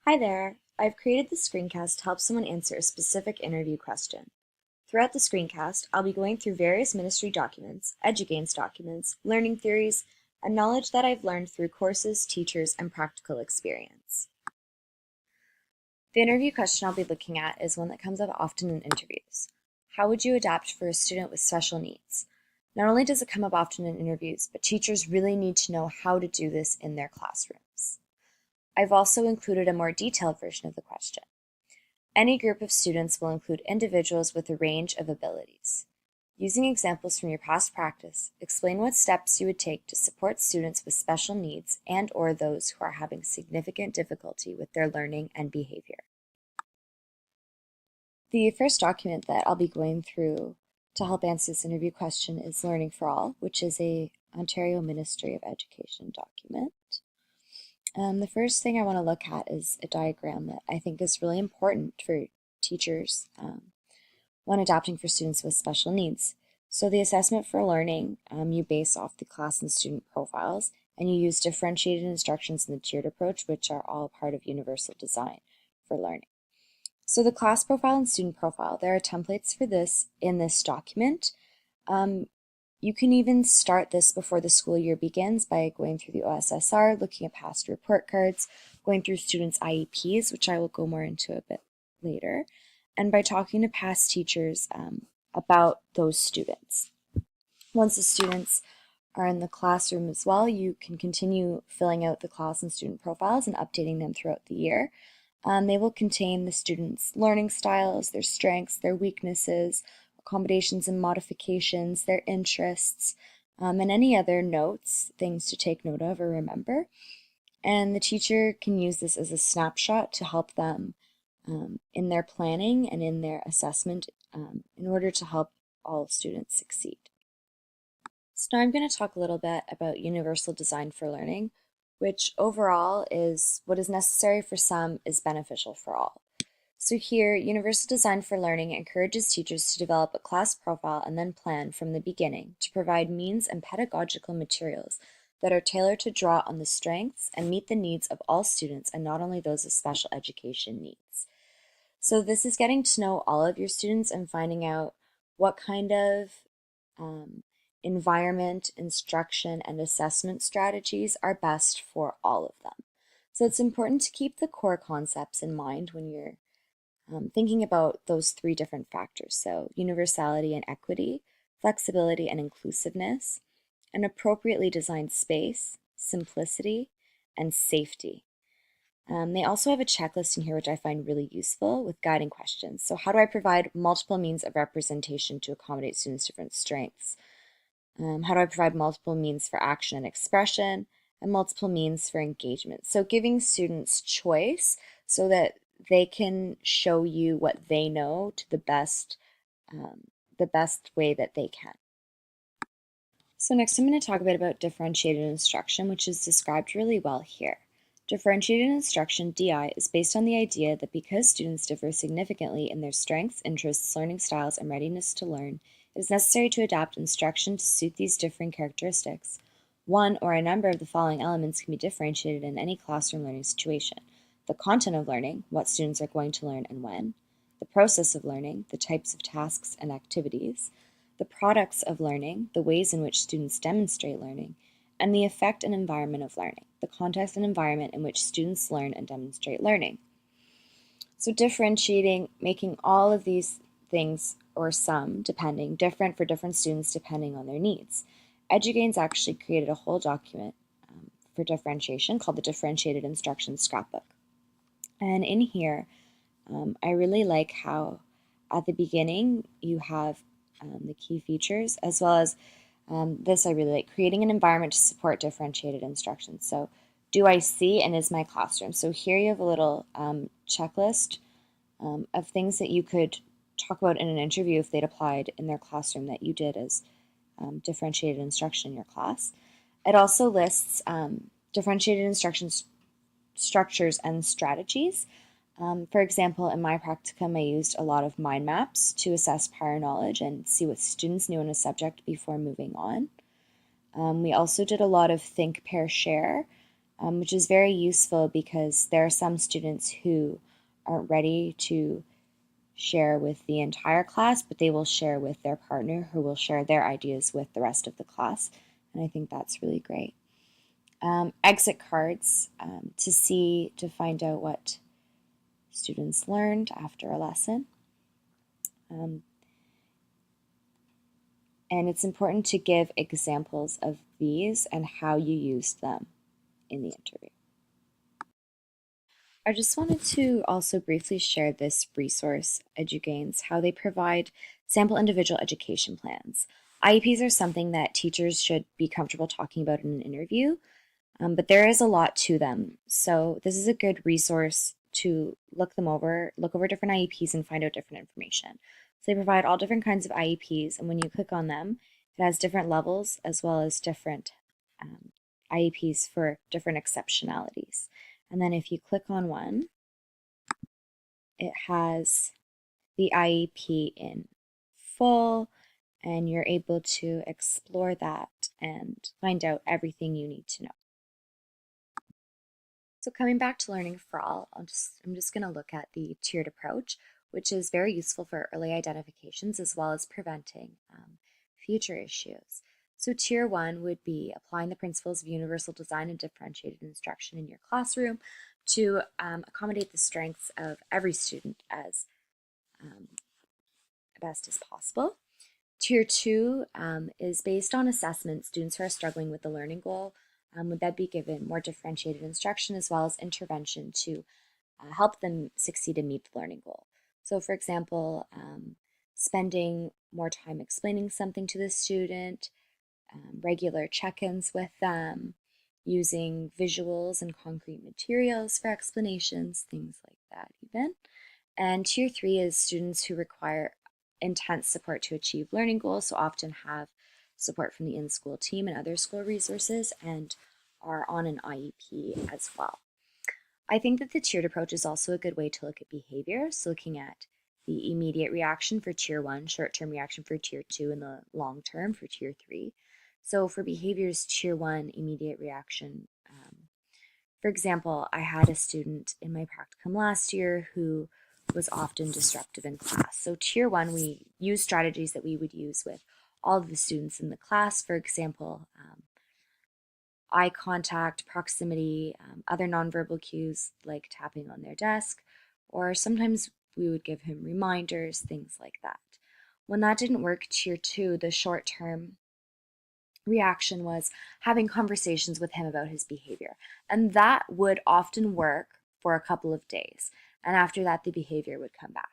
Hi there! I've created this screencast to help someone answer a specific interview question. Throughout the screencast, I'll be going through various ministry documents, EduGains documents, learning theories, and knowledge that I've learned through courses, teachers, and practical experience. The interview question I'll be looking at is one that comes up often in interviews. How would you adapt for a student with special needs? Not only does it come up often in interviews, but teachers really need to know how to do this in their classrooms. I've also included a more detailed version of the question. Any group of students will include individuals with a range of abilities. Using examples from your past practice, explain what steps you would take to support students with special needs and/or those who are having significant difficulty with their learning and behavior. The first document that I'll be going through to help answer this interview question is Learning for All, which is a Ontario Ministry of Education document. The first thing I want to look at is a diagram that I think is really important for teachers when adapting for students with special needs. So the assessment for learning, you base off the class and student profiles, and you use differentiated instructions in the tiered approach, which are all part of universal design for learning. So the class profile and student profile, there are templates for this in this document. You can even start this before the school year begins by going through the OSSR, looking at past report cards, going through students' IEPs, which I will go more into a bit later, and by talking to past teachers about those students. Once the students are in the classroom as well, you can continue filling out the class and student profiles and updating them throughout the year. They will contain the students' learning styles, their strengths, their weaknesses, accommodations and modifications, their interests, and any other notes, things to take note of or remember. And the teacher can use this as a snapshot to help them in their planning and in their assessment in order to help all students succeed. So now I'm going to talk a little bit about universal design for learning, which overall is what is necessary for some is beneficial for all. So here, Universal Design for Learning encourages teachers to develop a class profile and then plan from the beginning to provide means and pedagogical materials that are tailored to draw on the strengths and meet the needs of all students and not only those with special education needs. So this is getting to know all of your students and finding out what kind of environment, instruction, and assessment strategies are best for all of them. So it's important to keep the core concepts in mind when you're thinking about those three different factors. So universality and equity, flexibility and inclusiveness, an appropriately designed space, simplicity, and safety. They also have a checklist in here which I find really useful with guiding questions. So how do I provide multiple means of representation to accommodate students' different strengths? How do I provide multiple means for action and expression and multiple means for engagement? So giving students choice so that they can show you what they know to the best way that they can. So next I'm going to talk a bit about differentiated instruction, which is described really well here. Differentiated instruction, DI, is based on the idea that because students differ significantly in their strengths, interests, learning styles, and readiness to learn, it is necessary to adapt instruction to suit these differing characteristics. One or a number of the following elements can be differentiated in any classroom learning situation. The content of learning, what students are going to learn and when. The process of learning, the types of tasks and activities. The products of learning, the ways in which students demonstrate learning. And the effect and environment of learning, the context and environment in which students learn and demonstrate learning. So differentiating, making all of these things, or some, depending, different for different students depending on their needs. EduGains actually created a whole document for differentiation called the Differentiated Instruction Scrapbook. And in here, I really like how at the beginning you have the key features, as well as this I really like, creating an environment to support differentiated instruction. So do I see and is my classroom? So here you have a little checklist of things that you could talk about in an interview if they'd applied in their classroom that you did as differentiated instruction in your class. It also lists differentiated instruction structures and strategies. For example, in my practicum, I used a lot of mind maps to assess prior knowledge and see what students knew in a subject before moving on. We also did a lot of think, pair, share, which is very useful because there are some students who aren't ready to share with the entire class, but they will share with their partner who will share their ideas with the rest of the class. And I think that's really great. Exit cards to find out what students learned after a lesson. And it's important to give examples of these and how you used them in the interview. I just wanted to also briefly share this resource, EduGains, how they provide sample individual education plans. IEPs are something that teachers should be comfortable talking about in an interview, but there is a lot to them. So this is a good resource to look over different IEPs and find out different information. So they provide all different kinds of IEPs, and when you click on them, it has different levels as well as different IEPs for different exceptionalities. And then if you click on one, it has the IEP in full, and you're able to explore that and find out everything you need to know. So coming back to Learning for All, I'm just going to look at the tiered approach, which is very useful for early identifications as well as preventing future issues. So Tier 1 would be applying the principles of universal design and differentiated instruction in your classroom to accommodate the strengths of every student as best as possible. Tier 2 is based on assessment. Students who are struggling with the learning goal would then be given more differentiated instruction as well as intervention to help them succeed and meet the learning goal. So for example, spending more time explaining something to the student, regular check-ins with them, using visuals and concrete materials for explanations, things like that even. And Tier 3 is students who require intense support to achieve learning goals, so often have support from the in-school team and other school resources and are on an IEP as well. I think that the tiered approach is also a good way to look at behavior, so looking at the immediate reaction for Tier 1, short-term reaction for Tier 2, and the long-term for Tier 3. So for behaviors, Tier 1, immediate reaction. For example, I had a student in my practicum last year who was often disruptive in class. So Tier 1, we use strategies that we would use with all of the students in the class. For example, eye contact, proximity, other nonverbal cues like tapping on their desk, or sometimes we would give him reminders, things like that. When that didn't work, Tier 2, the short-term reaction was having conversations with him about his behavior. And that would often work for a couple of days. And after that, the behavior would come back.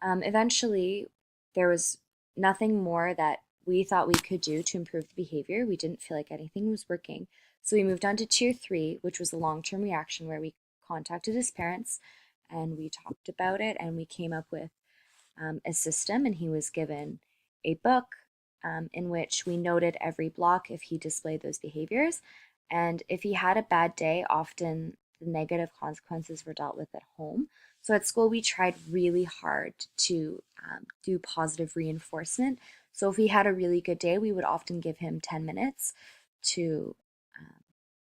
Eventually, there was nothing more that we thought we could do to improve the behavior. We didn't feel like anything was working. So we moved on to Tier 3, which was a long-term reaction where we contacted his parents and we talked about it and we came up with a system, and he was given a book in which we noted every block if he displayed those behaviors. And if he had a bad day, often the negative consequences were dealt with at home. So at school, we tried really hard to do positive reinforcement. So if he had a really good day, we would often give him 10 minutes to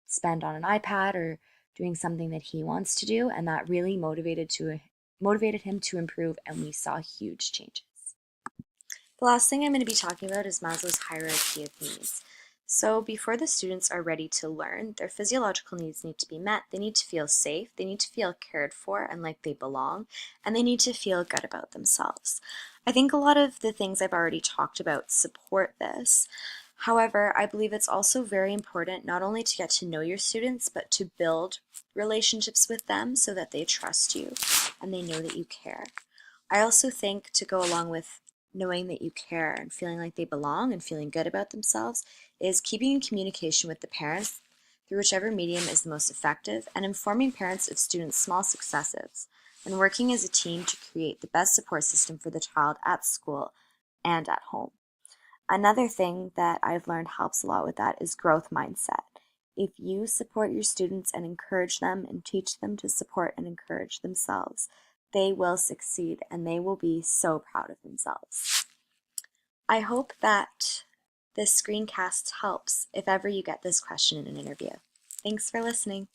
spend on an iPad or doing something that he wants to do. And that really motivated him to improve, and we saw huge changes. The last thing I'm going to be talking about is Maslow's hierarchy of needs. So before the students are ready to learn, their physiological needs need to be met. They need to feel safe, they need to feel cared for and like they belong, and they need to feel good about themselves. I think a lot of the things I've already talked about support this. However, I believe it's also very important not only to get to know your students, but to build relationships with them so that they trust you and they know that you care. I also think to go along with knowing that you care and feeling like they belong and feeling good about themselves is keeping in communication with the parents through whichever medium is the most effective, and informing parents of students' small successes, and working as a team to create the best support system for the child at school and at home. Another thing that I've learned helps a lot with that is growth mindset. If you support your students and encourage them and teach them to support and encourage themselves, they will succeed and they will be so proud of themselves. I hope that this screencast helps if ever you get this question in an interview. Thanks for listening.